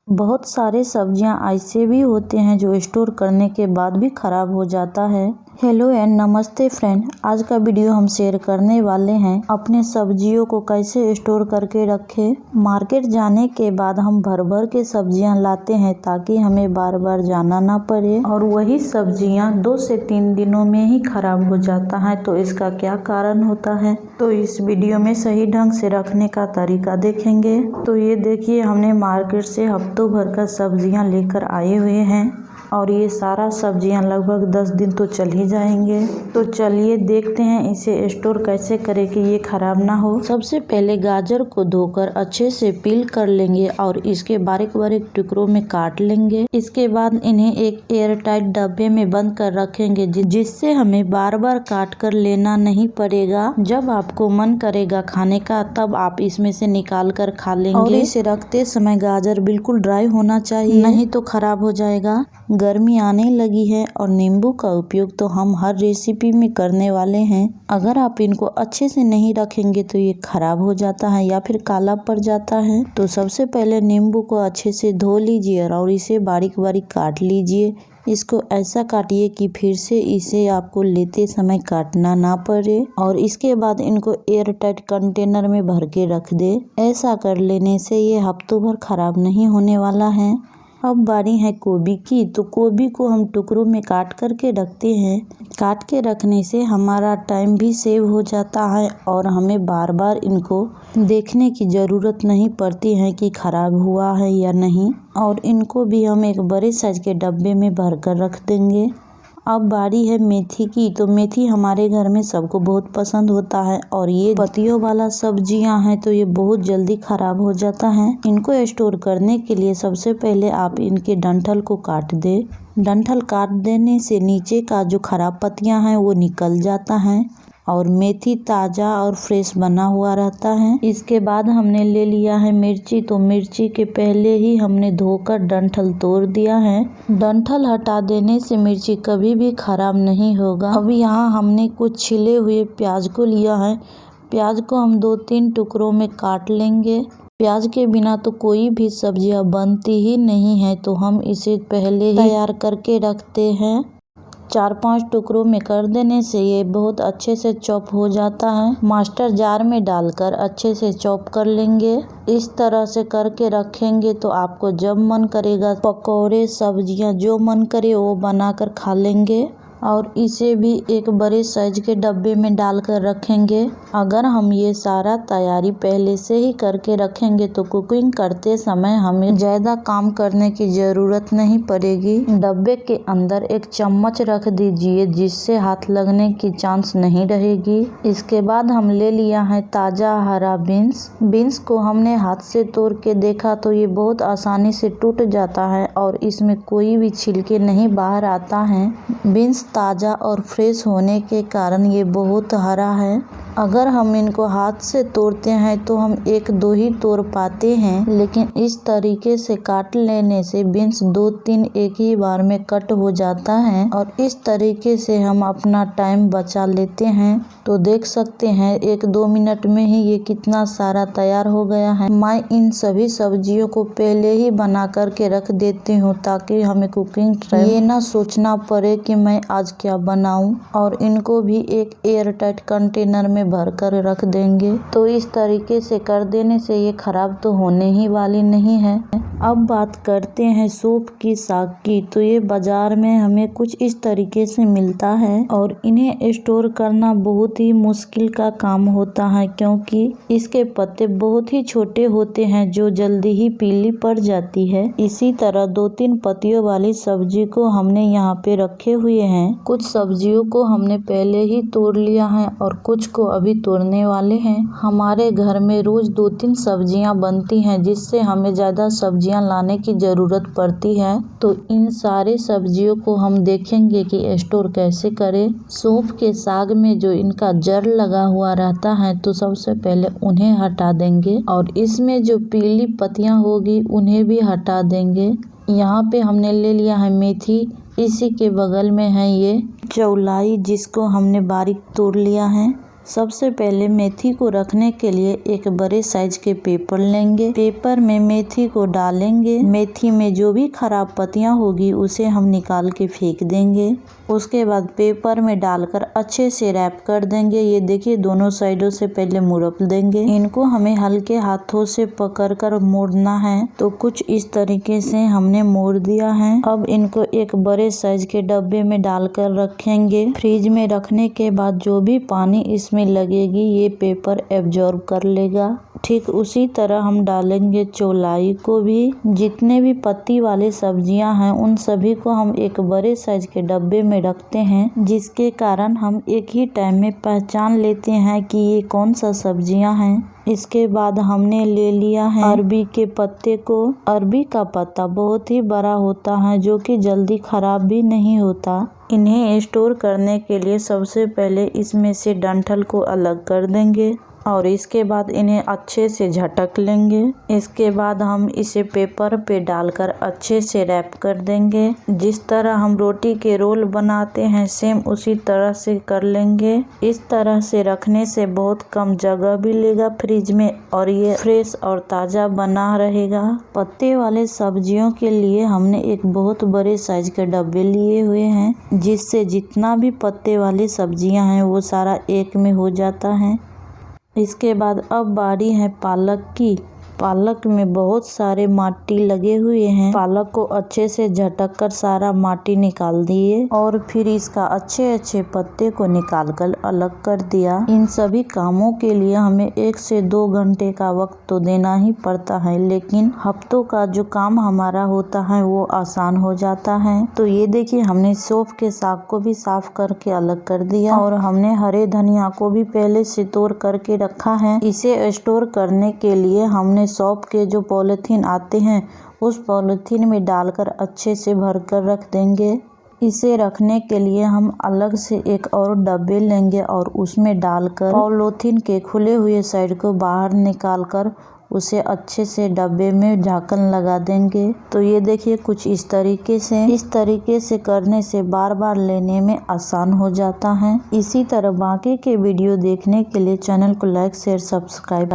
बहुत सारे सब्जियां ऐसे भी होते हैं जो स्टोर करने के बाद भी खराब हो जाता है। हेलो एंड नमस्ते फ्रेंड, आज का वीडियो हम शेयर करने वाले हैं अपने सब्जियों को कैसे स्टोर करके रखें। मार्केट जाने के बाद हम भर भर के सब्जियां लाते हैं ताकि हमें बार बार जाना ना पड़े, और वही सब्जियां 2 से 3 दिनों में ही खराब हो जाता है। तो इसका क्या कारण होता है, तो इस वीडियो में सही ढंग से रखने का तरीका देखेंगे। तो ये देखिए, हमने मार्केट से हफ्तों भर का सब्जियां लेकर आए हुए हैं और ये सारा सब्जियां लगभग 10 दिन तो चल ही जाएंगे। तो चलिए देखते हैं इसे स्टोर कैसे करें कि ये खराब ना हो। सबसे पहले गाजर को धोकर अच्छे से पील कर लेंगे और इसके बारीक बारीक टुकड़ों में काट लेंगे। इसके बाद इन्हें एक एयर टाइट डब्बे में बंद कर रखेंगे, जिससे हमें बार बार काट कर लेना नहीं पड़ेगा। जब आपको मन करेगा खाने का तब आप इसमें से निकाल कर खा लेंगे। और इसे रखते समय गाजर बिल्कुल ड्राई होना चाहिए, नहीं तो खराब हो जाएगा। गर्मी आने लगी है और नींबू का उपयोग तो हम हर रेसिपी में करने वाले हैं। अगर आप इनको अच्छे से नहीं रखेंगे तो ये खराब हो जाता है या फिर काला पड़ जाता है। तो सबसे पहले नींबू को अच्छे से धो लीजिए और इसे बारीक बारीक काट लीजिए। इसको ऐसा काटिए कि फिर से इसे आपको लेते समय काटना ना पड़े, और इसके बाद इनको एयर टाइट कंटेनर में भर के रख दे। ऐसा कर लेने से ये हफ्तों भर खराब नहीं होने वाला है। अब बारी है गोभी की। तो गोभी को हम टुकड़ों में काट करके रखते हैं। काट के रखने से हमारा टाइम भी सेव हो जाता है और हमें बार बार इनको देखने की ज़रूरत नहीं पड़ती है कि खराब हुआ है या नहीं। और इनको भी हम एक बड़े साइज के डब्बे में भर कर रख देंगे। अब बारी है मेथी की। तो मेथी हमारे घर में सबको बहुत पसंद होता है और ये पत्तियों वाला सब्जियां हैं तो ये बहुत जल्दी खराब हो जाता है। इनको स्टोर करने के लिए सबसे पहले आप इनके डंठल को काट दे। डंठल काट देने से नीचे का जो खराब पत्तियां हैं वो निकल जाता है और मेथी ताज़ा और फ्रेश बना हुआ रहता है। इसके बाद हमने ले लिया है मिर्ची। तो मिर्ची के पहले ही हमने धोकर डंठल तोड़ दिया है। डंठल हटा देने से मिर्ची कभी भी खराब नहीं होगा। अब यहाँ हमने कुछ छिले हुए प्याज को लिया है। प्याज को हम 2-3 टुकड़ों में काट लेंगे। प्याज के बिना तो कोई भी सब्जियां बनती ही नहीं है, तो हम इसे पहले ही तैयार करके रखते हैं। 4-5 टुकड़ों में कर देने से ये बहुत अच्छे से चॉप हो जाता है। मास्टर जार में डालकर अच्छे से चॉप कर लेंगे। इस तरह से करके रखेंगे तो आपको जब मन करेगा पकौड़े सब्जियां जो मन करे वो बनाकर खा लेंगे। और इसे भी एक बड़े साइज के डब्बे में डालकर रखेंगे। अगर हम ये सारा तैयारी पहले से ही करके रखेंगे तो कुकिंग करते समय हमें ज़्यादा काम करने की ज़रूरत नहीं पड़ेगी। डब्बे के अंदर एक चम्मच रख दीजिए, जिससे हाथ लगने की चांस नहीं रहेगी। इसके बाद हम ले लिया है ताज़ा हरा बीन्स। बीन्स को हमने हाथ से तोड़ के देखा तो ये बहुत आसानी से टूट जाता है और इसमें कोई भी छिलके नहीं बाहर आता है। बीन्स ताज़ा और फ्रेश होने के कारण ये बहुत हरा है। अगर हम इनको हाथ से तोड़ते हैं तो हम 1-2 ही तोड़ पाते हैं, लेकिन इस तरीके से काट लेने से बीन्स 2-3 एक ही बार में कट हो जाता है और इस तरीके से हम अपना टाइम बचा लेते हैं। तो देख सकते हैं 1-2 मिनट में ही ये कितना सारा तैयार हो गया है। मैं इन सभी सब्जियों को पहले ही बना करके रख देती हूँ ताकि हमें कुकिंग टाइम ये ना सोचना पड़े कि मैं आज क्या बनाऊं। और इनको भी एक एयर टाइट कंटेनर में भर कर रख देंगे। तो इस तरीके से कर देने से ये खराब तो होने ही वाली नहीं है। अब बात करते हैं सौंफ की साग की। तो ये बाजार में हमें कुछ इस तरीके से मिलता है और इन्हें स्टोर करना बहुत ही मुश्किल का काम होता है, क्योंकि इसके पत्ते बहुत ही छोटे होते हैं जो जल्दी ही पीली पड़ जाती है। इसी तरह 2-3 पत्तियों वाली सब्जी को हमने यहाँ पे रखे हुए हैं। कुछ सब्जियों को हमने पहले ही तोड़ लिया है और कुछ को अभी तोड़ने वाले हैं। हमारे घर में रोज 2-3 सब्जियां बनती हैं, जिससे हमें ज़्यादा सब्जियां लाने की ज़रूरत पड़ती है। तो इन सारे सब्जियों को हम देखेंगे कि स्टोर कैसे करें। सौंफ के साग में जो इनका जड़ लगा हुआ रहता है तो सबसे पहले उन्हें हटा देंगे और इसमें जो पीली पत्तियां होगी उन्हें भी हटा देंगे। यहाँ पे हमने ले लिया है मेथी। इसी के बगल में है ये चौलाई, जिसको हमने बारीक तोड़ लिया है। सबसे पहले मेथी को रखने के लिए एक बड़े साइज के पेपर लेंगे। पेपर में मेथी को डालेंगे। मेथी में जो भी खराब पत्तियां होगी उसे हम निकाल के फेंक देंगे। उसके बाद पेपर में डालकर अच्छे से रैप कर देंगे। ये देखिए दोनों साइडों से पहले मुरप देंगे। इनको हमें हल्के हाथों से पकड़कर मोड़ना है। तो कुछ इस तरीके से हमने मोड़ दिया है। अब इनको एक बड़े साइज के डब्बे में डालकर रखेंगे। फ्रिज में रखने के बाद जो भी पानी इसमें लगेगी ये पेपर एब्जॉर्ब कर लेगा। ठीक उसी तरह हम डालेंगे चौलाई को भी। जितने भी पत्ती वाले सब्जियां हैं उन सभी को हम एक बड़े साइज के डब्बे में रखते हैं, जिसके कारण हम एक ही टाइम में पहचान लेते हैं कि ये कौन सा सब्जियां हैं। इसके बाद हमने ले लिया है अरबी के पत्ते को। अरबी का पत्ता बहुत ही बड़ा होता है जो कि जल्दी खराब भी नहीं होता। इन्हें स्टोर करने के लिए सबसे पहले इसमें से डंठल को अलग कर देंगे और इसके बाद इन्हें अच्छे से झटक लेंगे। इसके बाद हम इसे पेपर पे डालकर अच्छे से रैप कर देंगे। जिस तरह हम रोटी के रोल बनाते हैं सेम उसी तरह से कर लेंगे। इस तरह से रखने से बहुत कम जगह भी लेगा फ्रिज में और ये फ्रेश और ताज़ा बना रहेगा। पत्ते वाले सब्जियों के लिए हमने एक बहुत बड़े साइज के डब्बे लिए हुए हैं, जिससे जितना भी पत्ते वाली सब्जियां हैं वो सारा एक में हो जाता है। इसके बाद अब बारी है पालक की। पालक में बहुत सारे माटी लगे हुए हैं। पालक को अच्छे से झटक कर सारा माटी निकाल दिए और फिर इसका अच्छे पत्ते को निकाल कर अलग कर दिया। इन सभी कामों के लिए हमें 1 से 2 घंटे का वक्त तो देना ही पड़ता है, लेकिन हफ्तों का जो काम हमारा होता है वो आसान हो जाता है। तो ये देखिए हमने सौंफ के साग को भी साफ करके अलग कर दिया और हमने हरे धनिया को भी पहले से तोड़ करके रखा है। इसे स्टोर करने के लिए हमने सौंफ के जो पॉलीथीन आते हैं उस पॉलीथीन में डालकर अच्छे से भरकर रख देंगे। इसे रखने के लिए हम अलग से एक और डब्बे लेंगे और उसमें डालकर पॉलीथीन के खुले हुए साइड को बाहर निकालकर उसे अच्छे से डब्बे में ढक्कन लगा देंगे। तो ये देखिए कुछ इस तरीके से करने से बार बार लेने में आसान हो जाता है। इसी तरह बाकी के वीडियो देखने के लिए चैनल को लाइक शेयर सब्सक्राइब